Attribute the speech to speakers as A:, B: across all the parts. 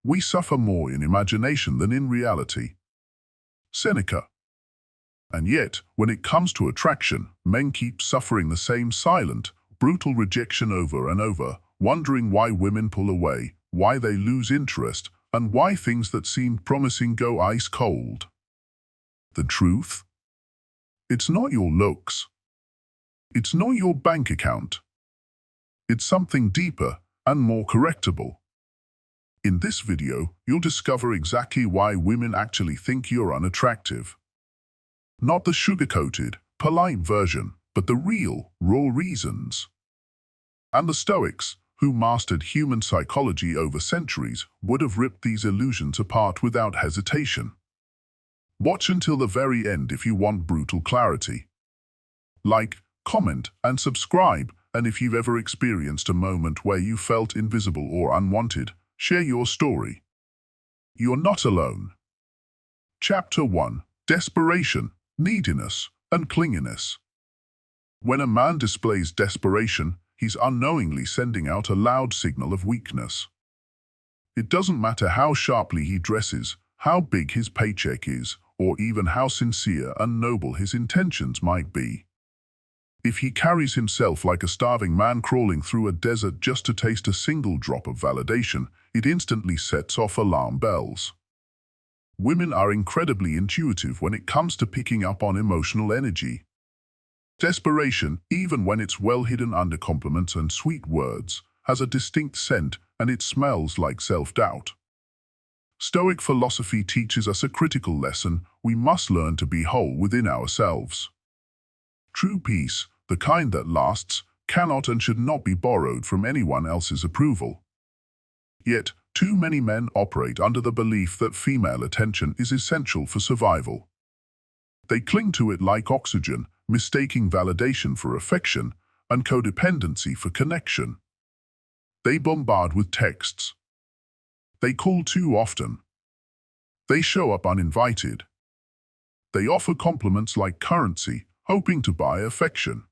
A: We suffer more in imagination than in reality. Seneca. And yet, when it comes to attraction, men keep suffering the same silent, brutal rejection over and over, wondering why women pull away, why they lose interest, and why things that seemed promising go ice cold. The truth? It's not your looks. It's not your bank account. It's something deeper and more correctable. In this video, you'll discover exactly why women actually think you're unattractive. Not the sugar-coated, polite version, but the real, raw reasons. And the Stoics, who mastered human psychology over centuries, would have ripped these illusions apart without hesitation. Watch until the very end if you want brutal clarity. Like, comment, and subscribe, and if you've ever experienced a moment where you felt invisible or unwanted, share your story. You're not alone. Chapter 1. Desperation, Neediness, and Clinginess. When a man displays desperation, he's unknowingly sending out a loud signal of weakness. It doesn't matter how sharply he dresses, how big his paycheck is, or even how sincere and noble his intentions might be. If he carries himself like a starving man crawling through a desert just to taste a single drop of validation, it instantly sets off alarm bells. Women are incredibly intuitive when it comes to picking up on emotional energy. Desperation, even when it's well hidden under compliments and sweet words, has a distinct scent, and it smells like self-doubt. Stoic philosophy teaches us a critical lesson: we must learn to be whole within ourselves. True peace, the kind that lasts, cannot and should not be borrowed from anyone else's approval. Yet, too many men operate under the belief that female attention is essential for survival. They cling to it like oxygen, mistaking validation for affection and codependency for connection. They bombard with texts. They call too often. They show up uninvited. They offer compliments like currency, hoping to buy affection.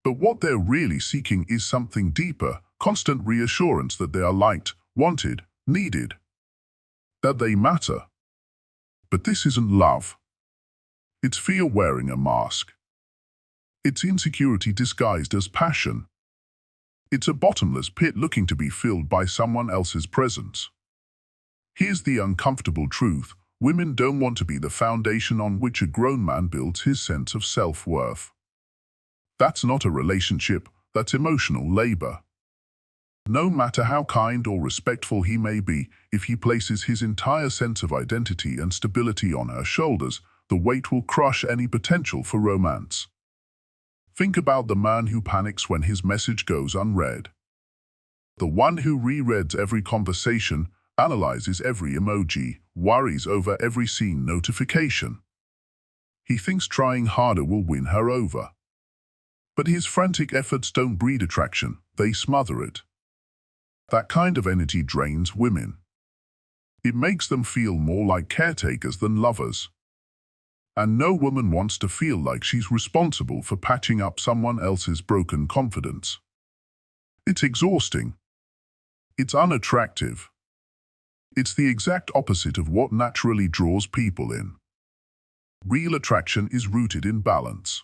A: But what they're really seeking is something deeper, constant reassurance that they are liked, wanted, needed, that they matter. But this isn't love. It's fear wearing a mask. It's insecurity disguised as passion. It's a bottomless pit looking to be filled by someone else's presence. Here's the uncomfortable truth: women don't want to be the foundation on which a grown man builds his sense of self-worth. That's not a relationship, that's emotional labor. No matter how kind or respectful he may be, if he places his entire sense of identity and stability on her shoulders, the weight will crush any potential for romance. Think about the man who panics when his message goes unread. The one who rereads every conversation, analyzes every emoji, worries over every seen notification. He thinks trying harder will win her over. But his frantic efforts don't breed attraction, they smother it. That kind of energy drains women. It makes them feel more like caretakers than lovers. And no woman wants to feel like she's responsible for patching up someone else's broken confidence. It's exhausting. It's unattractive. It's the exact opposite of what naturally draws people in. Real attraction is rooted in balance.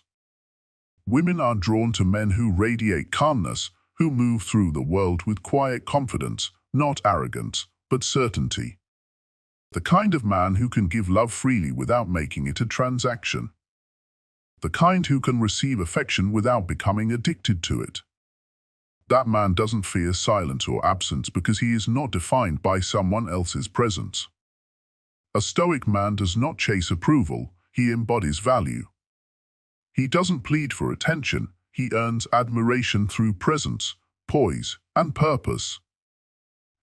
A: Women are drawn to men who radiate calmness, who move through the world with quiet confidence, not arrogance, but certainty. The kind of man who can give love freely without making it a transaction. The kind who can receive affection without becoming addicted to it. That man doesn't fear silence or absence because he is not defined by someone else's presence. A Stoic man does not chase approval, he embodies value. He doesn't plead for attention, he earns admiration through presence, poise, and purpose.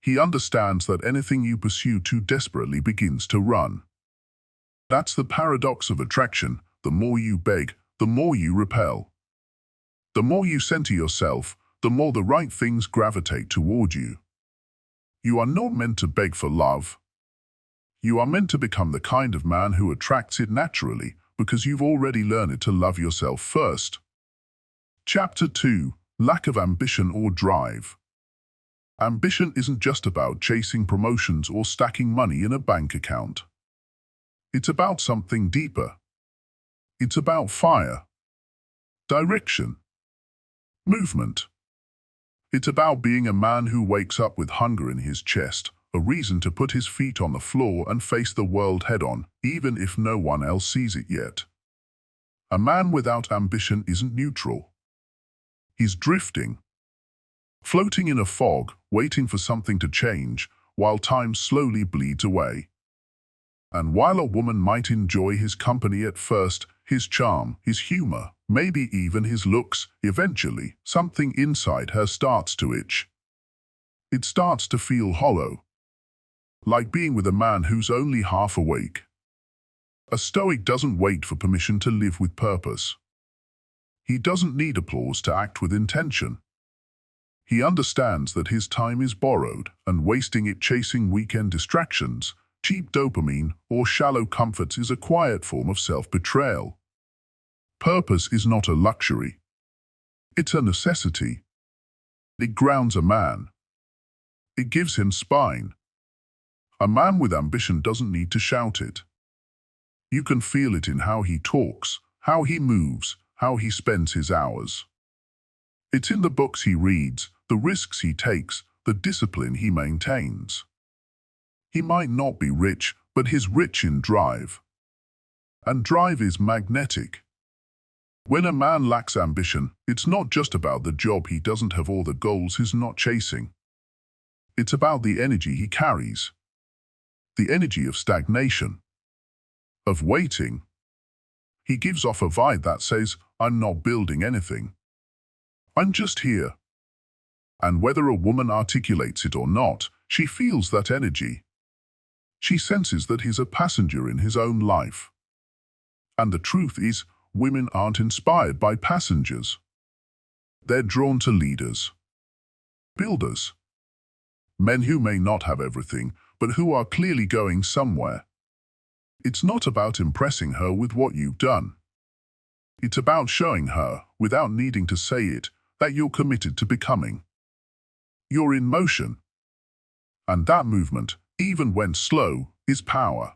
A: He understands that anything you pursue too desperately begins to run. That's the paradox of attraction: the more you beg, the more you repel. The more you center yourself, the more the right things gravitate toward you. You are not meant to beg for love. You are meant to become the kind of man who attracts it naturally, because you've already learned to love yourself first. Chapter 2. Lack of ambition or drive. Ambition isn't just about chasing promotions or stacking money in a bank account. It's about something deeper. It's about fire, direction, movement. It's about being a man who wakes up with hunger in his chest, a reason to put his feet on the floor and face the world head-on, even if no one else sees it yet. A man without ambition isn't neutral. He's drifting, floating in a fog, waiting for something to change, while time slowly bleeds away. And while a woman might enjoy his company at first, his charm, his humor, maybe even his looks, eventually, something inside her starts to itch. It starts to feel hollow, like being with a man who's only half awake. A Stoic doesn't wait for permission to live with purpose. He doesn't need applause to act with intention. He understands that his time is borrowed, and wasting it chasing weekend distractions, cheap dopamine, or shallow comforts is a quiet form of self-betrayal. Purpose is not a luxury. It's a necessity. It grounds a man. It gives him spine. A man with ambition doesn't need to shout it. You can feel it in how he talks, how he moves, how he spends his hours. It's in the books he reads, the risks he takes, the discipline he maintains. He might not be rich, but he's rich in drive. And drive is magnetic. When a man lacks ambition, it's not just about the job he doesn't have or the goals he's not chasing. It's about the energy he carries. The energy of stagnation, of waiting. He gives off a vibe that says, I'm not building anything. I'm just here. And whether a woman articulates it or not, she feels that energy. She senses that he's a passenger in his own life. And the truth is, women aren't inspired by passengers. They're drawn to leaders, builders, men who may not have everything, but who are clearly going somewhere. It's not about impressing her with what you've done. It's about showing her, without needing to say it, that you're committed to becoming. You're in motion. And that movement, even when slow, is power.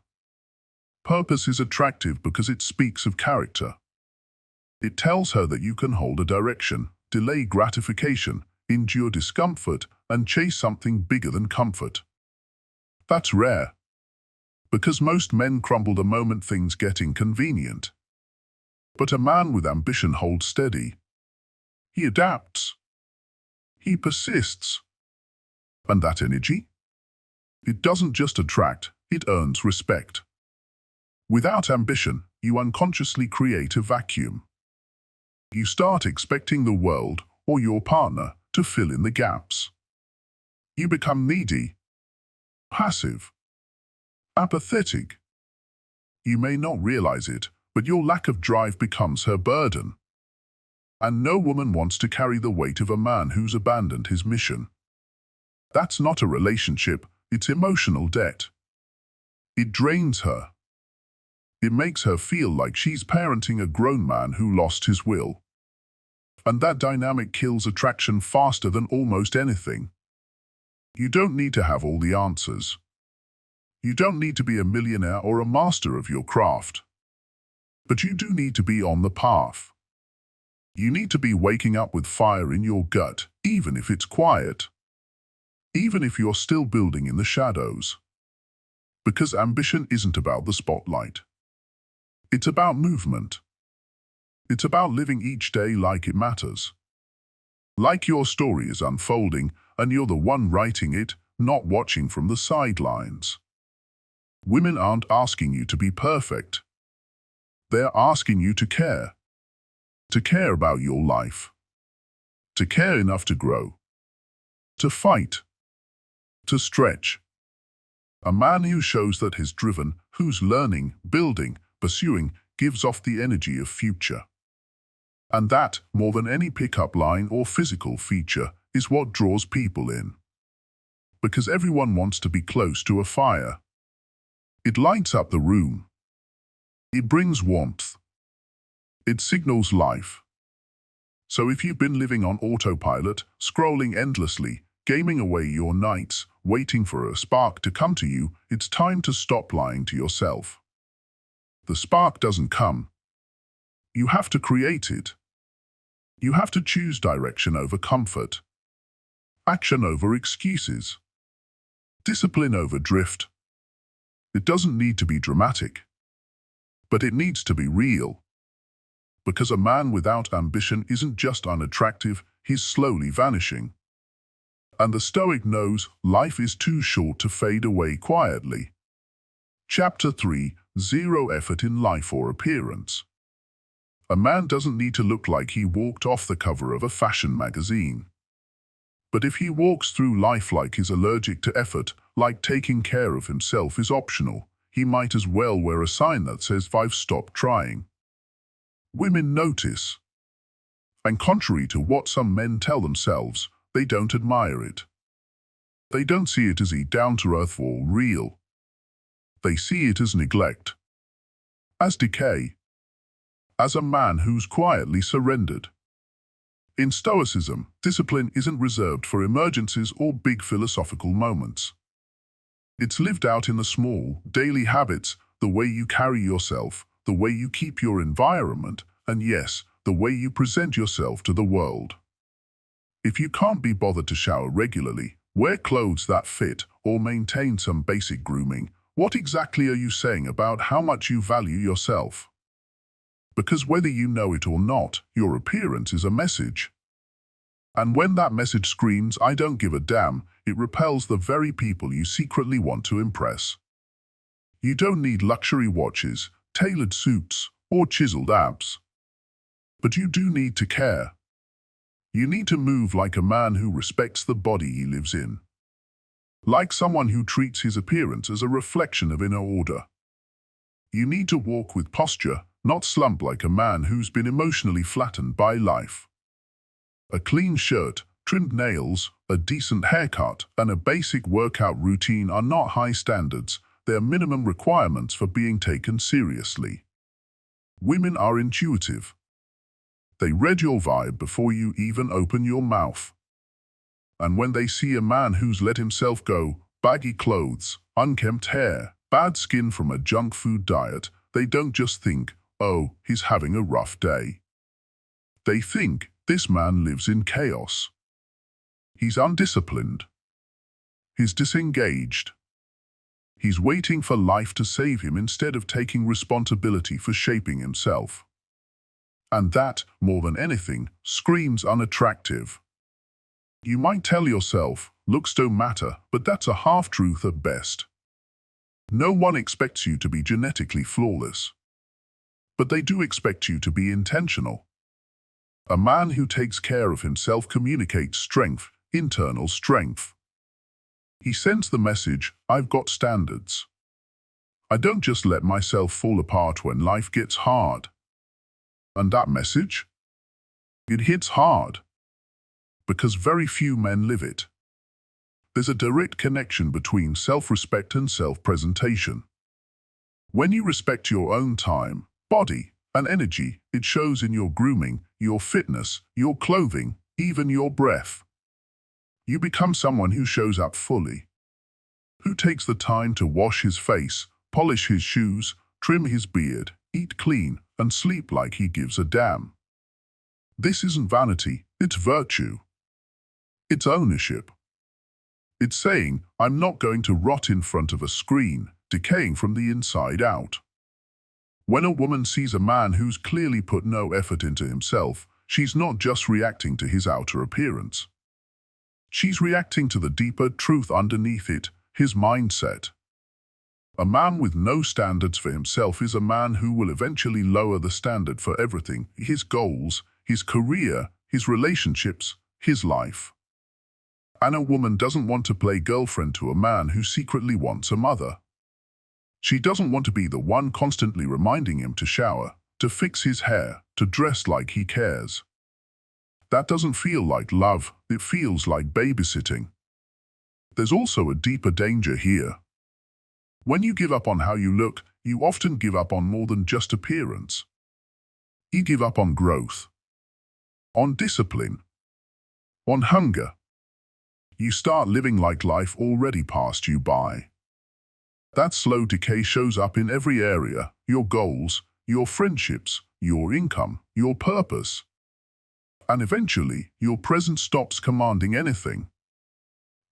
A: Purpose is attractive because it speaks of character. It tells her that you can hold a direction, delay gratification, endure discomfort, and chase something bigger than comfort. That's rare, because most men crumble the moment things get inconvenient. But a man with ambition holds steady. He adapts. He persists. And that energy? It doesn't just attract, it earns respect. Without ambition, you unconsciously create a vacuum. You start expecting the world, or your partner, to fill in the gaps. You become needy, passive, apathetic. You may not realize it, but your lack of drive becomes her burden. And no woman wants to carry the weight of a man who's abandoned his mission. That's not a relationship, it's emotional debt. It drains her. It makes her feel like she's parenting a grown man who lost his will. And that dynamic kills attraction faster than almost anything. You don't need to have all the answers. You don't need to be a millionaire or a master of your craft. But you do need to be on the path. You need to be waking up with fire in your gut, even if it's quiet. Even if you're still building in the shadows. Because ambition isn't about the spotlight. It's about movement. It's about living each day like it matters. Like your story is unfolding, and you're the one writing it, not watching from the sidelines. Women aren't asking you to be perfect. They're asking you to care. To care about your life. To care enough to grow. To fight. To stretch. A man who shows that he's driven, who's learning, building, pursuing, gives off the energy of future. And that, more than any pickup line or physical feature, is what draws people in. Because everyone wants to be close to a fire. It lights up the room. It brings warmth. It signals life. So if you've been living on autopilot, scrolling endlessly, gaming away your nights, waiting for a spark to come to you. It's time to stop lying to yourself. The spark doesn't come. You have to create it. You have to choose direction over comfort, action over excuses, discipline over drift. It doesn't need to be dramatic, but it needs to be real. Because a man without ambition isn't just unattractive, he's slowly vanishing. And the Stoic knows life is too short to fade away quietly. Chapter 3: Zero effort in life or appearance. A man doesn't need to look like he walked off the cover of a fashion magazine. But if he walks through life like he's allergic to effort, like taking care of himself is optional, he might as well wear a sign that says "I've stopped trying." Women notice. And contrary to what some men tell themselves, they don't admire it. They don't see it as down-to-earth or real. They see it as neglect, as decay, as a man who's quietly surrendered. In Stoicism, discipline isn't reserved for emergencies or big philosophical moments. It's lived out in the small, daily habits, the way you carry yourself, the way you keep your environment, and yes, the way you present yourself to the world. If you can't be bothered to shower regularly, wear clothes that fit, or maintain some basic grooming, what exactly are you saying about how much you value yourself? Because whether you know it or not, your appearance is a message. And when that message screams, "I don't give a damn," it repels the very people you secretly want to impress. You don't need luxury watches, tailored suits, or chiseled abs. But you do need to care. You need to move like a man who respects the body he lives in. Like someone who treats his appearance as a reflection of inner order. You need to walk with posture, not slump like a man who's been emotionally flattened by life. A clean shirt, trimmed nails, a decent haircut, and a basic workout routine are not high standards, they're minimum requirements for being taken seriously. Women are intuitive. They read your vibe before you even open your mouth. And when they see a man who's let himself go, baggy clothes, unkempt hair, bad skin from a junk food diet, they don't just think, "Oh, he's having a rough day." They think, "This man lives in chaos. He's undisciplined. He's disengaged. He's waiting for life to save him instead of taking responsibility for shaping himself." And that, more than anything, screams unattractive. You might tell yourself, looks don't matter, but that's a half-truth at best. No one expects you to be genetically flawless. But they do expect you to be intentional. A man who takes care of himself communicates strength, internal strength. He sends the message, "I've got standards. I don't just let myself fall apart when life gets hard." And that message? It hits hard. Because very few men live it. There's a direct connection between self-respect and self-presentation. When you respect your own time, body, and energy, it shows in your grooming, your fitness, your clothing, even your breath. You become someone who shows up fully. Who takes the time to wash his face, polish his shoes, trim his beard, eat clean, and sleep like he gives a damn. This isn't vanity, it's virtue. It's ownership. It's saying, "I'm not going to rot in front of a screen, decaying from the inside out." When a woman sees a man who's clearly put no effort into himself, she's not just reacting to his outer appearance. She's reacting to the deeper truth underneath it, his mindset. A man with no standards for himself is a man who will eventually lower the standard for everything, his goals, his career, his relationships, his life. And a woman doesn't want to play girlfriend to a man who secretly wants a mother. She doesn't want to be the one constantly reminding him to shower, to fix his hair, to dress like he cares. That doesn't feel like love, it feels like babysitting. There's also a deeper danger here. When you give up on how you look, you often give up on more than just appearance. You give up on growth, on discipline, on hunger. You start living like life already passed you by. That slow decay shows up in every area: your goals, your friendships, your income, your purpose. And eventually, your present stops commanding anything,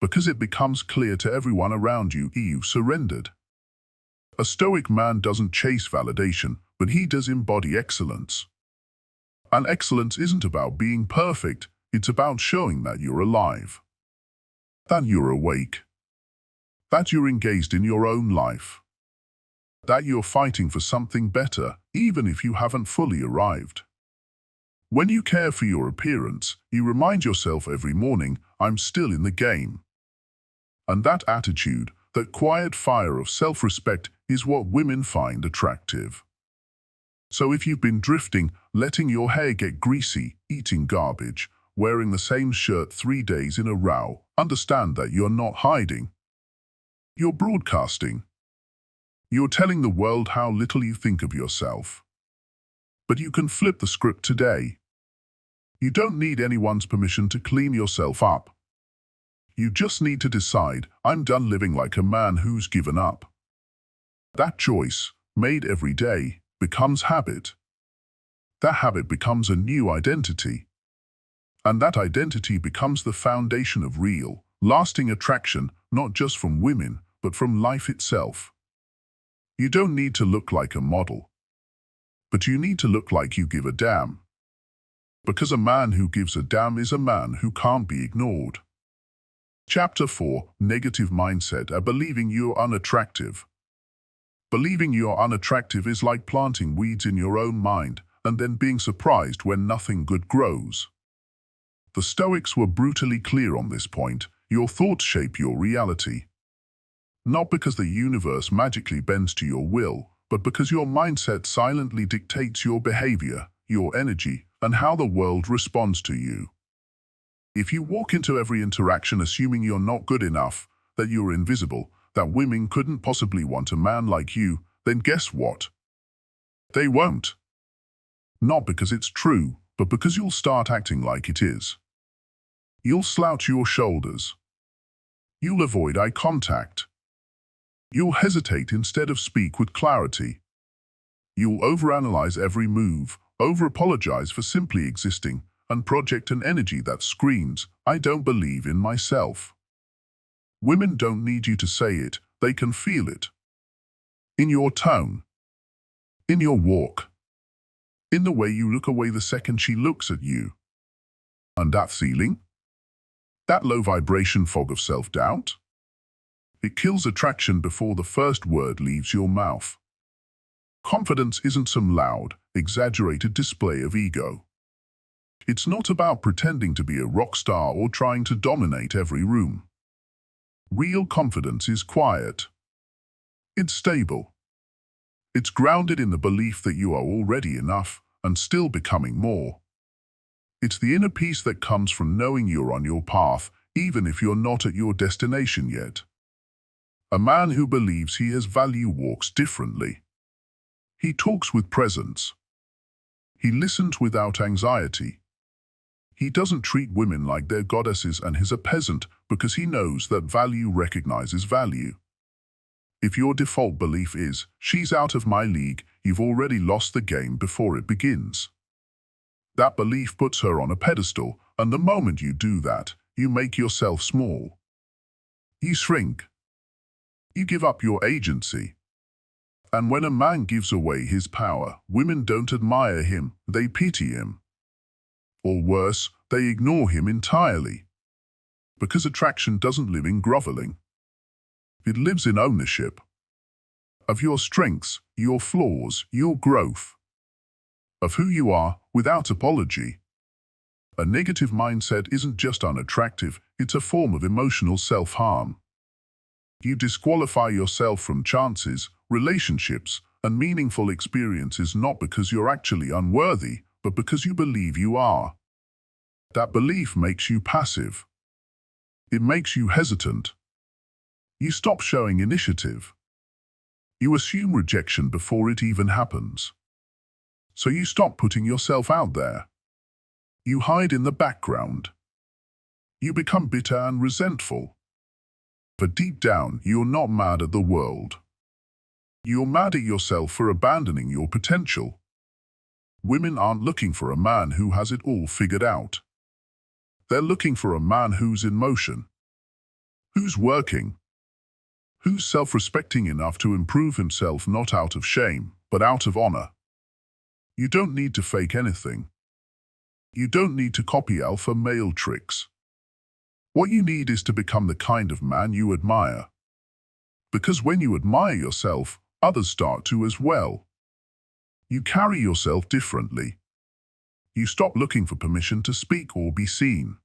A: because it becomes clear to everyone around you you've surrendered. A Stoic man doesn't chase validation, but he does embody excellence. And excellence isn't about being perfect, it's about showing that you're alive, that you're awake, that you're engaged in your own life, that you're fighting for something better, even if you haven't fully arrived. When you care for your appearance, you remind yourself every morning, I'm still in the game. And that attitude, that quiet fire of self-respect, is what women find attractive. So if you've been drifting, letting your hair get greasy, eating garbage, wearing the same shirt 3 days in a row, understand that you're not hiding. You're broadcasting. You're telling the world how little you think of yourself. But you can flip the script today. You don't need anyone's permission to clean yourself up. You just need to decide, I'm done living like a man who's given up. That choice, made every day, becomes habit. That habit becomes a new identity. And that identity becomes the foundation of real, lasting attraction, not just from women, but from life itself. You don't need to look like a model, but you need to look like you give a damn. Because a man who gives a damn is a man who can't be ignored. Chapter 4, Negative Mindset, believing you're unattractive. Believing you're unattractive is like planting weeds in your own mind and then being surprised when nothing good grows. The Stoics were brutally clear on this point: your thoughts shape your reality. Not because the universe magically bends to your will, but because your mindset silently dictates your behavior, your energy, and how the world responds to you. If you walk into every interaction assuming you're not good enough, that you're invisible, that women couldn't possibly want a man like you, then guess what? They won't. Not because it's true, but because you'll start acting like it is. You'll slouch your shoulders. You'll avoid eye contact. You'll hesitate instead of speak with clarity. You'll overanalyze every move, over-apologize for simply existing, and project an energy that screams, I don't believe in myself. Women don't need you to say it, they can feel it. In your tone. In your walk. In the way you look away the second she looks at you. And that feeling? That low vibration fog of self-doubt? It kills attraction before the first word leaves your mouth. Confidence isn't some loud, exaggerated display of ego. It's not about pretending to be a rock star or trying to dominate every room. Real confidence is quiet. It's stable. It's grounded in the belief that you are already enough and still becoming more. It's the inner peace that comes from knowing you're on your path, even if you're not at your destination yet. A man who believes he has value walks differently. He talks with presence. He listens without anxiety. He doesn't treat women like they're goddesses and he's a peasant because he knows that value recognizes value. If your default belief is, she's out of my league, you've already lost the game before it begins. That belief puts her on a pedestal, and the moment you do that, you make yourself small. You shrink. You give up your agency. And when a man gives away his power, women don't admire him, they pity him. Or worse, they ignore him entirely. Because attraction doesn't live in groveling. It lives in ownership. Of your strengths, your flaws, your growth. Of who you are, without apology. A negative mindset isn't just unattractive, it's a form of emotional self-harm. You disqualify yourself from chances, relationships, and meaningful experiences not because you're actually unworthy, but because you believe you are. That belief makes you passive. It makes you hesitant. You stop showing initiative. You assume rejection before it even happens. So you stop putting yourself out there. You hide in the background. You become bitter and resentful. But deep down, you're not mad at the world. You're mad at yourself for abandoning your potential. Women aren't looking for a man who has it all figured out. They're looking for a man who's in motion, who's working, who's self-respecting enough to improve himself not out of shame, but out of honor. You don't need to fake anything. You don't need to copy alpha male tricks. What you need is to become the kind of man you admire. Because when you admire yourself, others start to as well. You carry yourself differently. You stop looking for permission to speak or be seen.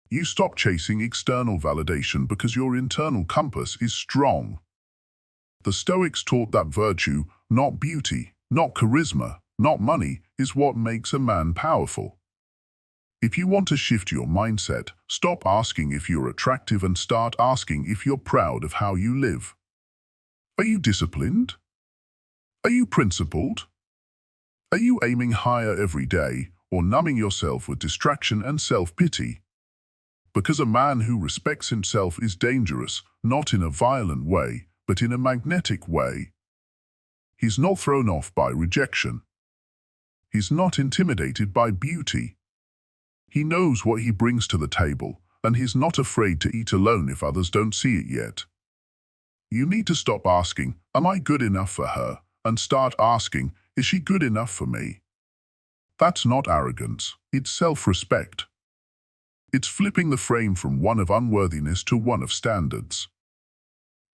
A: You stop chasing external validation because your internal compass is strong. The Stoics taught that virtue, not beauty, not charisma, not money, is what makes a man powerful. If you want to shift your mindset, stop asking if you're attractive and start asking if you're proud of how you live. Are you disciplined? Are you principled? Are you aiming higher every day or numbing yourself with distraction and self-pity? Because a man who respects himself is dangerous, not in a violent way, but in a magnetic way. He's not thrown off by rejection. He's not intimidated by beauty. He knows what he brings to the table, and he's not afraid to eat alone if others don't see it yet. You need to stop asking, am I good enough for her? And start asking, is she good enough for me? That's not arrogance, it's self-respect. It's flipping the frame from one of unworthiness to one of standards.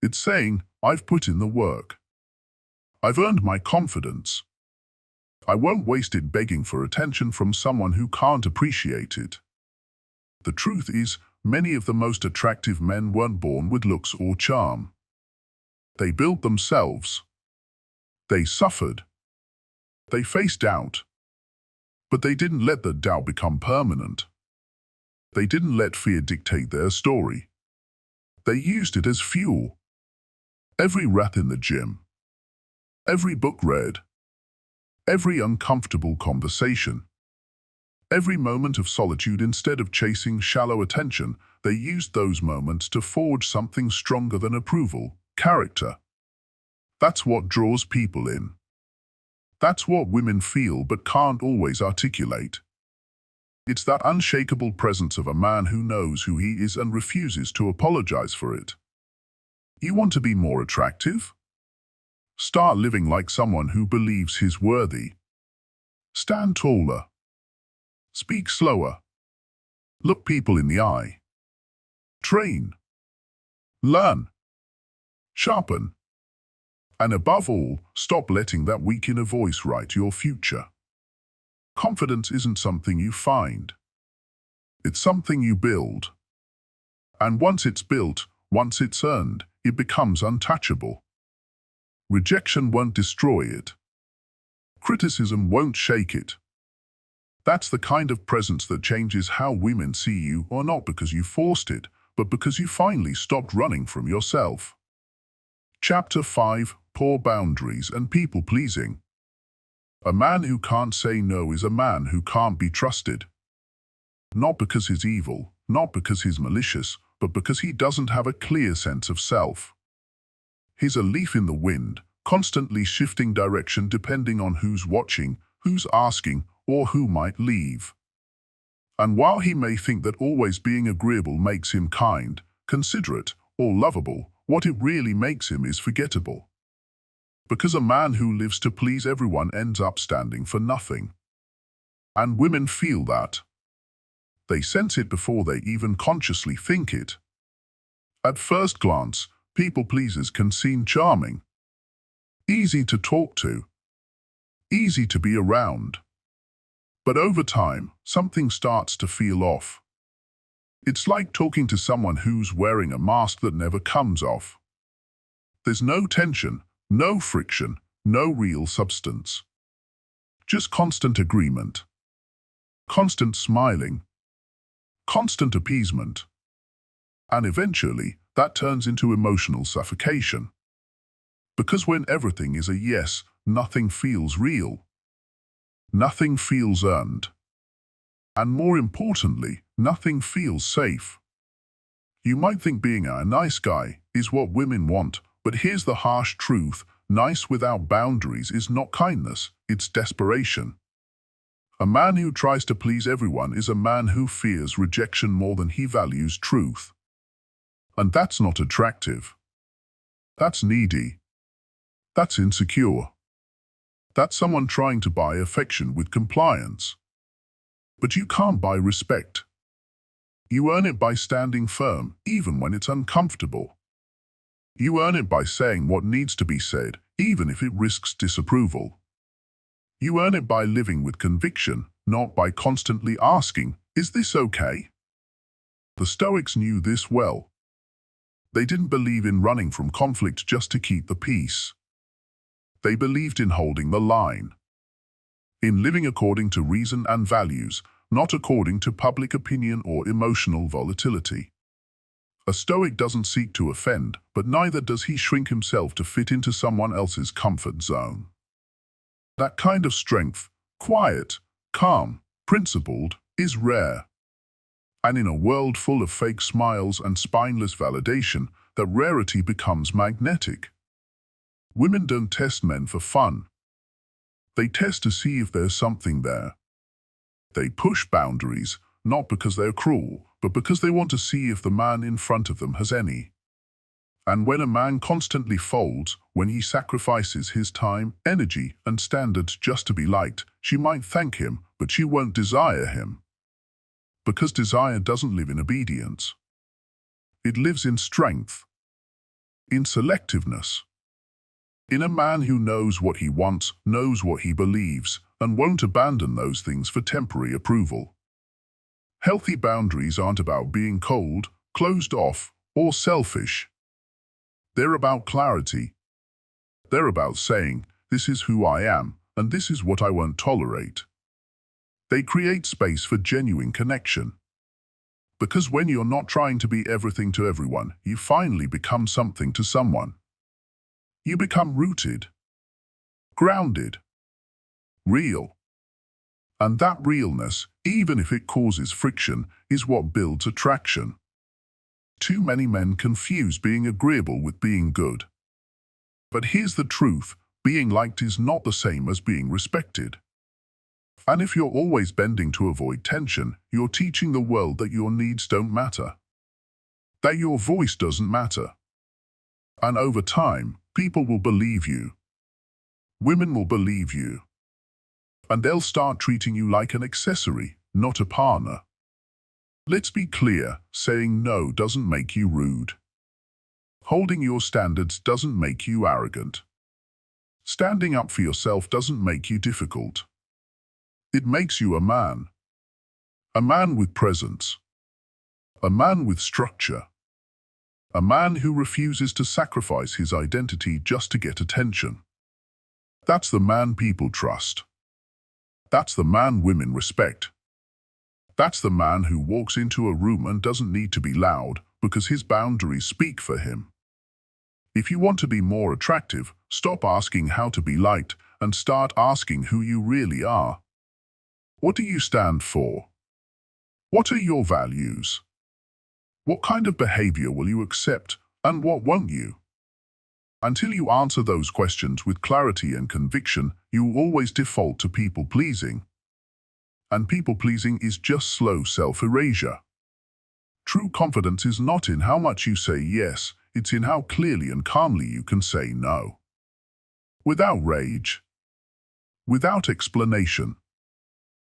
A: It's saying, I've put in the work. I've earned my confidence. I won't waste it begging for attention from someone who can't appreciate it. The truth is, many of the most attractive men weren't born with looks or charm. They built themselves. They suffered. They faced doubt. But they didn't let the doubt become permanent. They didn't let fear dictate their story. They used it as fuel. Every rep in the gym, every book read, every uncomfortable conversation, every moment of solitude instead of chasing shallow attention, they used those moments to forge something stronger than approval, character. That's what draws people in. That's what women feel but can't always articulate. It's that unshakable presence of a man who knows who he is and refuses to apologize for it. You want to be more attractive? Start living like someone who believes he's worthy. Stand taller. Speak slower. Look people in the eye. Train. Learn. Sharpen. And above all, stop letting that weak inner voice write your future. Confidence isn't something you find. It's something you build. And once it's built, once it's earned, it becomes untouchable. Rejection won't destroy it. Criticism won't shake it. That's the kind of presence that changes how women see you, or not because you forced it, but because you finally stopped running from yourself. Chapter 5: Poor Boundaries and People-Pleasing. A man who can't say no is a man who can't be trusted. Not because he's evil, not because he's malicious, but because he doesn't have a clear sense of self. He's a leaf in the wind, constantly shifting direction depending on who's watching, who's asking, or who might leave. And while he may think that always being agreeable makes him kind, considerate, or lovable, what it really makes him is forgettable. Because a man who lives to please everyone ends up standing for nothing. And women feel that. They sense it before they even consciously think it. At first glance, people-pleasers can seem charming, easy to talk to, easy to be around. But over time, something starts to feel off. It's like talking to someone who's wearing a mask that never comes off. There's no tension, no friction, no real substance. Just constant agreement, constant smiling, constant appeasement. And eventually, that turns into emotional suffocation. Because when everything is a yes, nothing feels real. Nothing feels earned. And more importantly, nothing feels safe. You might think being a nice guy is what women want, but here's the harsh truth. Nice without boundaries is not kindness, it's desperation. A man who tries to please everyone is a man who fears rejection more than he values truth. And that's not attractive. That's needy. That's insecure. That's someone trying to buy affection with compliance. But you can't buy respect. You earn it by standing firm, even when it's uncomfortable. You earn it by saying what needs to be said, even if it risks disapproval. You earn it by living with conviction, not by constantly asking, "Is this okay?" The Stoics knew this well. They didn't believe in running from conflict just to keep the peace. They believed in holding the line, in living according to reason and values, not according to public opinion or emotional volatility. A Stoic doesn't seek to offend, but neither does he shrink himself to fit into someone else's comfort zone. That kind of strength, quiet, calm, principled, is rare. And in a world full of fake smiles and spineless validation, that rarity becomes magnetic. Women don't test men for fun. They test to see if there's something there. They push boundaries, not because they're cruel, but because they want to see if the man in front of them has any. And when a man constantly folds, when he sacrifices his time, energy, and standards just to be liked, she might thank him, but she won't desire him. Because desire doesn't live in obedience. It lives in strength, in selectiveness, in a man who knows what he wants, knows what he believes, and won't abandon those things for temporary approval. Healthy boundaries aren't about being cold, closed off, or selfish. They're about clarity. They're about saying, "This is who I am, and this is what I won't tolerate." They create space for genuine connection. Because when you're not trying to be everything to everyone, you finally become something to someone. You become rooted, grounded, real. And that realness, even if it causes friction, is what builds attraction. Too many men confuse being agreeable with being good. But here's the truth, being liked is not the same as being respected. And if you're always bending to avoid tension, you're teaching the world that your needs don't matter, that your voice doesn't matter. And over time, people will believe you. Women will believe you. And they'll start treating you like an accessory, not a partner. Let's be clear, saying no doesn't make you rude. Holding your standards doesn't make you arrogant. Standing up for yourself doesn't make you difficult. It makes you a man with presence, a man with structure, a man who refuses to sacrifice his identity just to get attention. That's the man people trust. That's the man women respect. That's the man who walks into a room and doesn't need to be loud because his boundaries speak for him. If you want to be more attractive, stop asking how to be liked and start asking who you really are. What do you stand for? What are your values? What kind of behavior will you accept and what won't you? Until you answer those questions with clarity and conviction, you will always default to people-pleasing. And people-pleasing is just slow self-erasure. True confidence is not in how much you say yes, it's in how clearly and calmly you can say no. Without rage. Without explanation.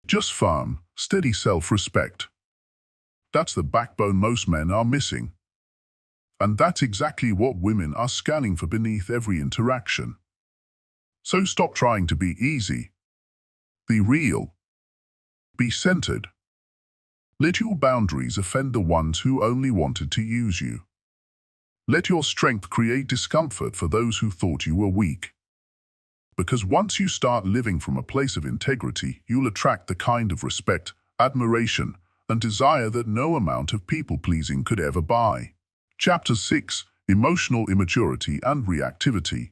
A: Just firm, steady self-respect. That's the backbone most men are missing. And that's exactly what women are scanning for beneath every interaction. So stop trying to be easy. Be real. Be centered. Let your boundaries offend the ones who only wanted to use you. Let your strength create discomfort for those who thought you were weak. Because once you start living from a place of integrity, you'll attract the kind of respect, admiration, and desire that no amount of people-pleasing could ever buy. Chapter 6: Emotional Immaturity and Reactivity.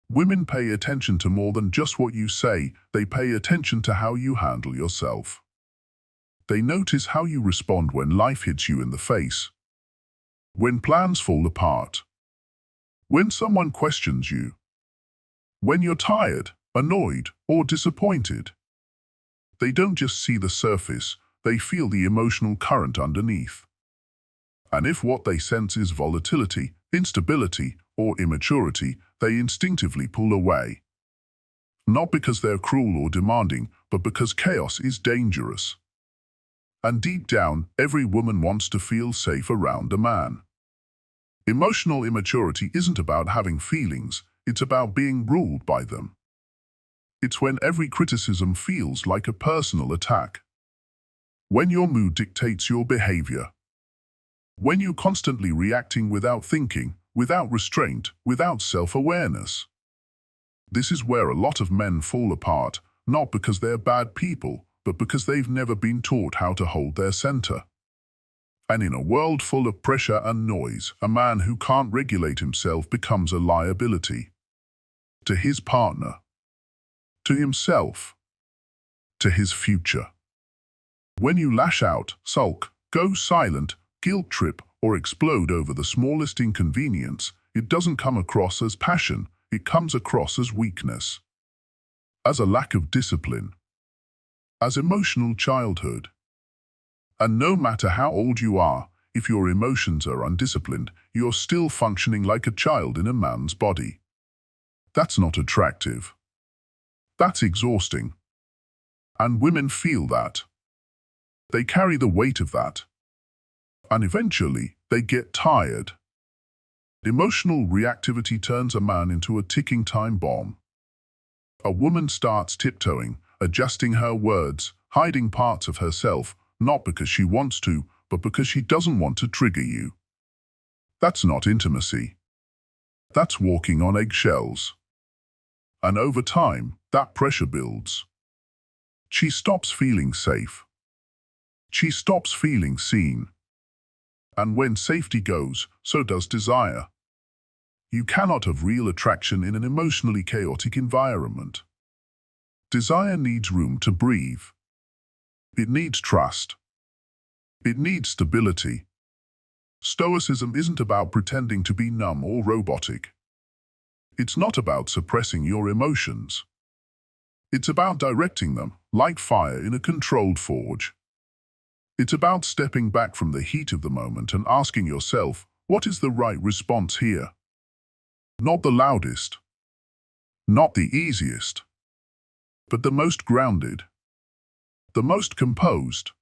A: Women pay attention to more than just what you say, they pay attention to how you handle yourself. They notice how you respond when life hits you in the face, when plans fall apart, when someone questions you, when you're tired, annoyed, or disappointed. They don't just see the surface, they feel the emotional current underneath. And if what they sense is volatility, instability, or immaturity, they instinctively pull away. Not because they're cruel or demanding, but because chaos is dangerous. And deep down, every woman wants to feel safe around a man. Emotional immaturity isn't about having feelings, it's about being ruled by them. It's when every criticism feels like a personal attack. When your mood dictates your behavior. When you're constantly reacting without thinking, without restraint, without self-awareness. This is where a lot of men fall apart, not because they're bad people, but because they've never been taught how to hold their center. And in a world full of pressure and noise, a man who can't regulate himself becomes a liability. To his partner. To himself. To his future. When you lash out, sulk, go silent, guilt trip, or explode over the smallest inconvenience, it doesn't come across as passion, it comes across as weakness. As a lack of discipline. As emotional childhood. And no matter how old you are, if your emotions are undisciplined, you're still functioning like a child in a man's body. That's not attractive. That's exhausting. And women feel that. They carry the weight of that. And eventually, they get tired. Emotional reactivity turns a man into a ticking time bomb. A woman starts tiptoeing, adjusting her words, hiding parts of herself, not because she wants to, but because she doesn't want to trigger you. That's not intimacy. That's walking on eggshells. And over time, that pressure builds. She stops feeling safe. She stops feeling seen. And when safety goes, so does desire. You cannot have real attraction in an emotionally chaotic environment. Desire needs room to breathe. It needs trust. It needs stability. Stoicism isn't about pretending to be numb or robotic. It's not about suppressing your emotions. It's about directing them, like fire in a controlled forge. It's about stepping back from the heat of the moment and asking yourself, what is the right response here? Not the loudest. Not the easiest. But the most grounded. The most composed.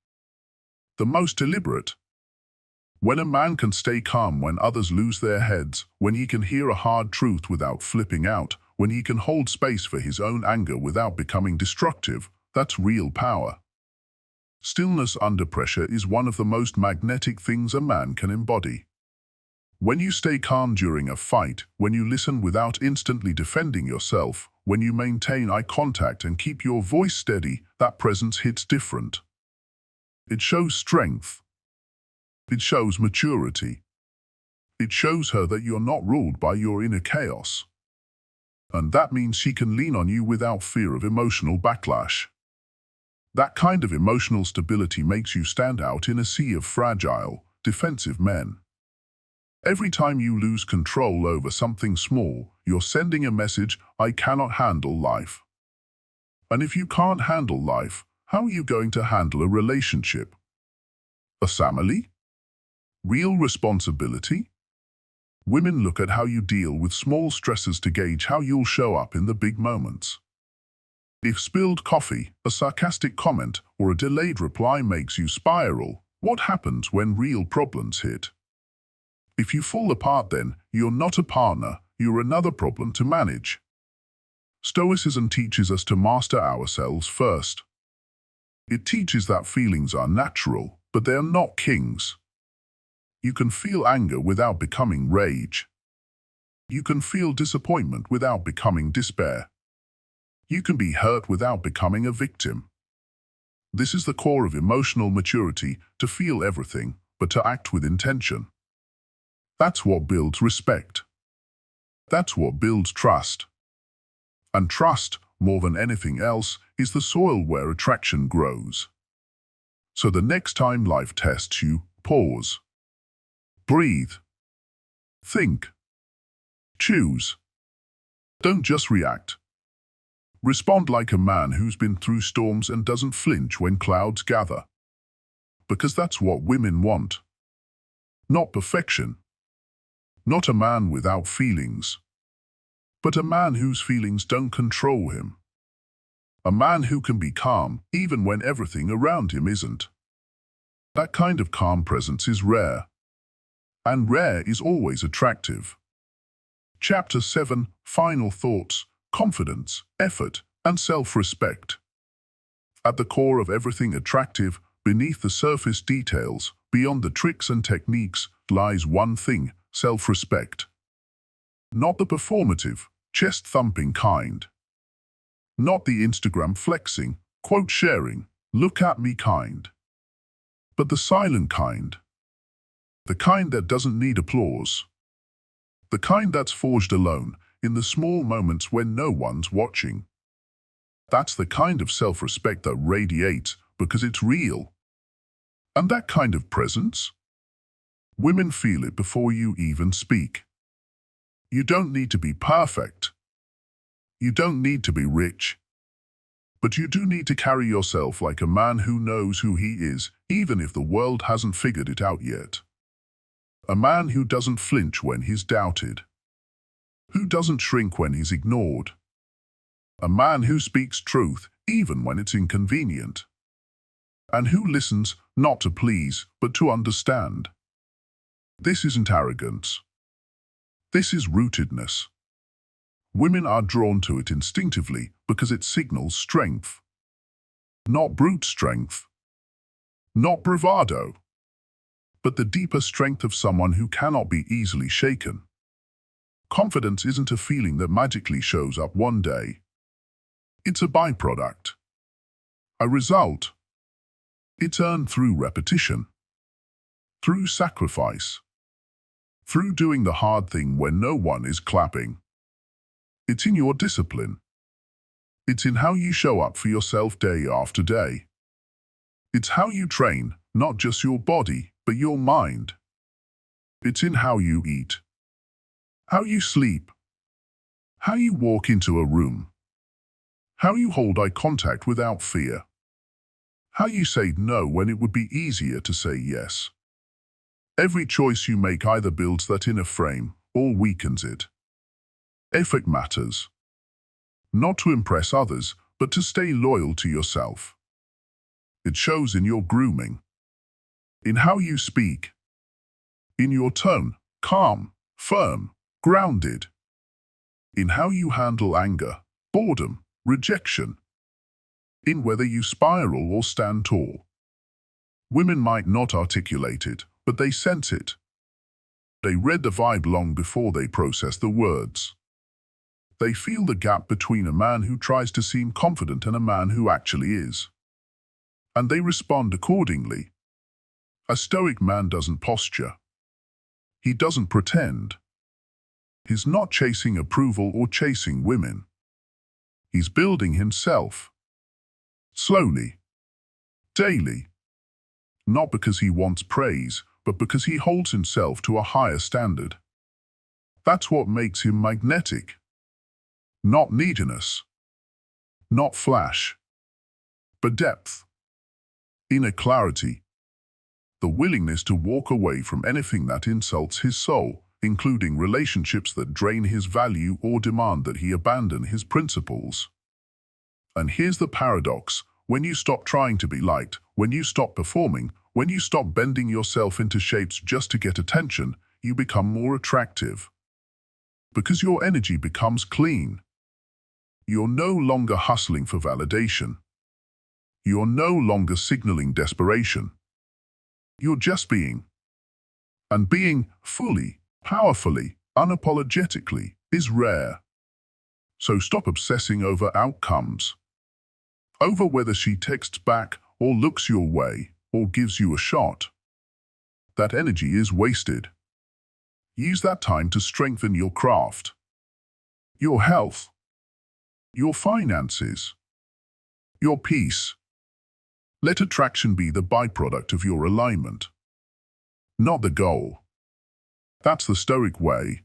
A: The most deliberate. When a man can stay calm when others lose their heads, when he can hear a hard truth without flipping out, when he can hold space for his own anger without becoming destructive, that's real power. Stillness under pressure is one of the most magnetic things a man can embody. When you stay calm during a fight, when you listen without instantly defending yourself, when you maintain eye contact and keep your voice steady, that presence hits different. It shows strength. It shows maturity. It shows her that you're not ruled by your inner chaos. And that means she can lean on you without fear of emotional backlash. That kind of emotional stability makes you stand out in a sea of fragile, defensive men. Every time you lose control over something small, you're sending a message, I cannot handle life. And if you can't handle life, how are you going to handle a relationship? A family? Real responsibility? Women look at how you deal with small stresses to gauge how you'll show up in the big moments. If spilled coffee, a sarcastic comment, or a delayed reply makes you spiral, what happens when real problems hit? If you fall apart then, you're not a partner, you're another problem to manage. Stoicism teaches us to master ourselves first. It teaches that feelings are natural, but they are not kings. You can feel anger without becoming rage. You can feel disappointment without becoming despair. You can be hurt without becoming a victim. This is the core of emotional maturity, to feel everything, but to act with intention. That's what builds respect. That's what builds trust. And trust, more than anything else, is the soil where attraction grows. So the next time life tests you, pause. Breathe. Think. Choose. Don't just react. Respond like a man who's been through storms and doesn't flinch when clouds gather. Because that's what women want. Not perfection. Not a man without feelings. But a man whose feelings don't control him. A man who can be calm even when everything around him isn't. That kind of calm presence is rare. And rare is always attractive. Chapter 7, Final Thoughts, Confidence, Effort, and Self-Respect. At the core of everything attractive, beneath the surface details, beyond the tricks and techniques, lies one thing: self-respect. Not the performative, chest-thumping kind. Not the Instagram flexing, quote-sharing, look-at-me kind. But the silent kind. The kind that doesn't need applause. The kind that's forged alone, in the small moments when no one's watching. That's the kind of self-respect that radiates because it's real. And that kind of presence? Women feel it before you even speak. You don't need to be perfect. You don't need to be rich. But you do need to carry yourself like a man who knows who he is, even if the world hasn't figured it out yet. A man who doesn't flinch when he's doubted. Who doesn't shrink when he's ignored. A man who speaks truth, even when it's inconvenient. And who listens, not to please, but to understand. This isn't arrogance. This is rootedness. Women are drawn to it instinctively because it signals strength. Not brute strength. Not bravado. But the deeper strength of someone who cannot be easily shaken. Confidence isn't a feeling that magically shows up one day. It's a byproduct. A result. It's earned through repetition. Through sacrifice. Through doing the hard thing when no one is clapping. It's in your discipline. It's in how you show up for yourself day after day. It's how you train, not just your body, but your mind. It's in how you eat. How you sleep. How you walk into a room. How you hold eye contact without fear. How you say no when it would be easier to say yes. Every choice you make either builds that inner frame or weakens it. Effort matters. Not to impress others, but to stay loyal to yourself. It shows in your grooming. In how you speak. In your tone, calm, firm, grounded. In how you handle anger, boredom, rejection. In whether you spiral or stand tall. Women might not articulate it, but they sense it. They read the vibe long before they process the words. They feel the gap between a man who tries to seem confident and a man who actually is. And they respond accordingly. A stoic man doesn't posture. He doesn't pretend. He's not chasing approval or chasing women. He's building himself. Slowly. Daily. Not because he wants praise, but because he holds himself to a higher standard. That's what makes him magnetic. Not neediness. Not flash. But depth. Inner clarity. The willingness to walk away from anything that insults his soul, including relationships that drain his value or demand that he abandon his principles. And here's the paradox: when you stop trying to be liked, when you stop performing, when you stop bending yourself into shapes just to get attention, you become more attractive. Because your energy becomes clean. You're no longer hustling for validation. You're no longer signaling desperation. You're just being. And being fully, powerfully, unapologetically is rare. So stop obsessing over outcomes. Over whether she texts back or looks your way or gives you a shot. That energy is wasted. Use that time to strengthen your craft, your health, your finances, your peace. Let attraction be the byproduct of your alignment, not the goal. That's the Stoic way.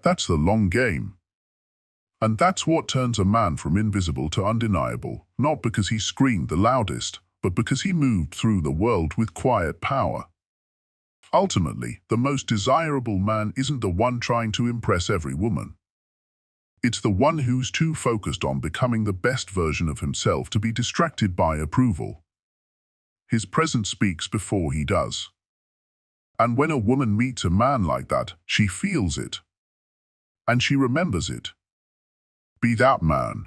A: That's the long game. And that's what turns a man from invisible to undeniable, not because he screamed the loudest, but because he moved through the world with quiet power. Ultimately, the most desirable man isn't the one trying to impress every woman. It's the one who's too focused on becoming the best version of himself to be distracted by approval. His presence speaks before he does. And when a woman meets a man like that, she feels it. And she remembers it. Be that man.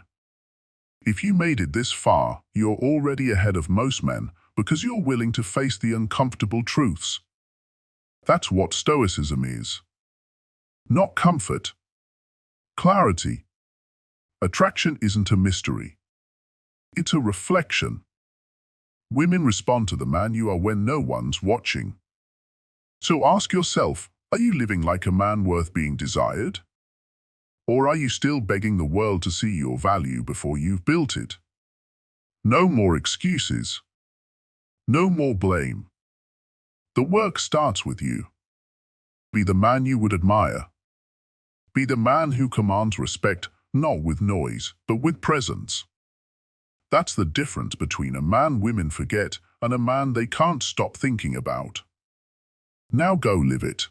A: If you made it this far, you're already ahead of most men because you're willing to face the uncomfortable truths. That's what Stoicism is. Not comfort. Clarity. Attraction isn't a mystery. It's a reflection. Women respond to the man you are when no one's watching. So ask yourself, are you living like a man worth being desired? Or are you still begging the world to see your value before you've built it? No more excuses. No more blame. The work starts with you. Be the man you would admire. Be the man who commands respect, not with noise, but with presence. That's the difference between a man women forget and a man they can't stop thinking about. Now go live it.